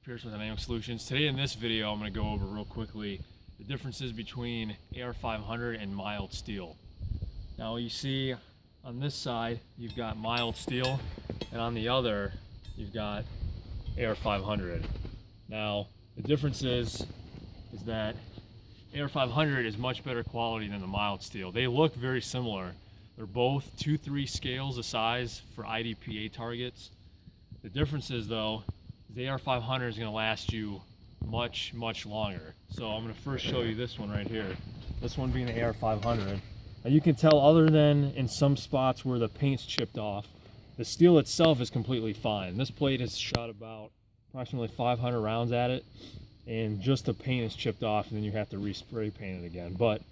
Pierce with Dynamic Solutions. Today in this video I'm going to go over real quickly the differences between Ar500 and mild steel. Now you see on this side you've got mild steel and on the other you've got Ar500. Now the difference is that Ar500 is much better quality than the mild steel. They look very similar. They're both 2-3 scales of size for IDPA targets. The difference is though, the Ar500 is going to last you much longer. So I'm going to first show you this one right here. This one being the Ar500. Now you can tell, other than in some spots where the paint's chipped off, the steel itself is completely fine. This plate has shot about approximately 500 rounds at it, and just the paint is chipped off, and then you have to respray paint it again. But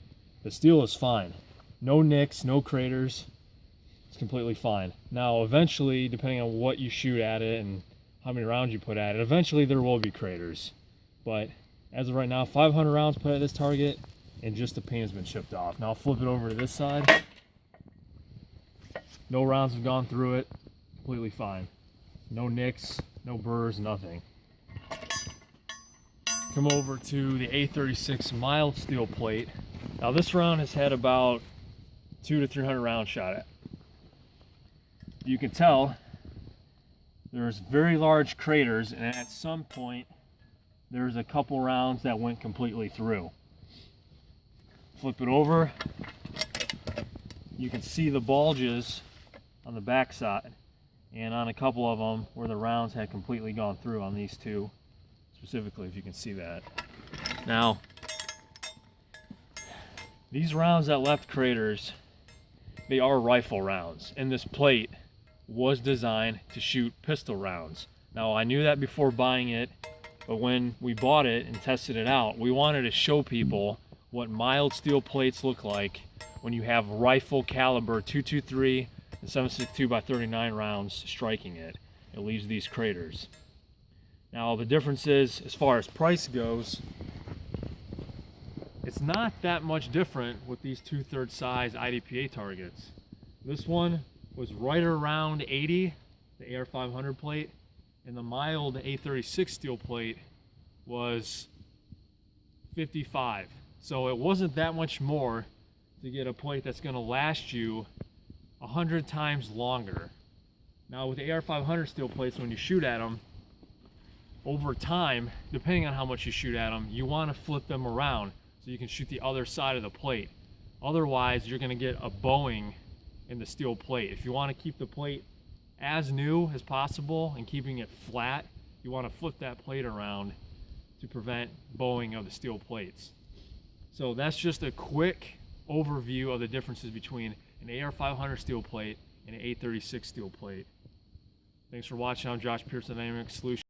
the steel is fine. No nicks, no craters. It's completely fine. Now eventually, depending on what you shoot at it and how many rounds you put at it, eventually there will be craters. But as of right now, 500 rounds put at this target and just the paint has been chipped off. Now I'll flip it over to this side. No rounds have gone through it, completely fine. No nicks, no burrs, nothing. Come over to the A36 mild steel plate. Now this round has had about 200 to 300 rounds shot at. You can tell there's very large craters, and at some point there's a couple rounds that went completely through. Flip it over, you can see the bulges on the back side and on a couple of them where the rounds had completely gone through, on these two specifically, if you can see that. Now these rounds that left craters, they are rifle rounds, and this plate was designed to shoot pistol rounds. Now I knew that before buying it, but when we bought it and tested it out, we wanted to show people what mild steel plates look like when you have rifle caliber 223 and 7.62 by 39 rounds striking it. It leaves these craters. Now the difference is, as far as price goes, it's not that much different with these 2/3 size IDPA targets. This one was right around 80, the Ar500 plate, and the mild A36 steel plate was 55. So it wasn't that much more to get a plate that's going to last you 100 times longer. Now with the Ar500 steel plates, when you shoot at them, over time, depending on how much you shoot at them, you want to flip them around so you can shoot the other side of the plate. Otherwise, you're going to get a bowing in the steel plate. If you want to keep the plate as new as possible and keeping it flat, you want to flip that plate around to prevent bowing of the steel plates. So that's just a quick overview of the differences between an Ar500 steel plate and an A36 steel plate. Thanks for watching. I'm Josh Pierce, Dynamic Solutions.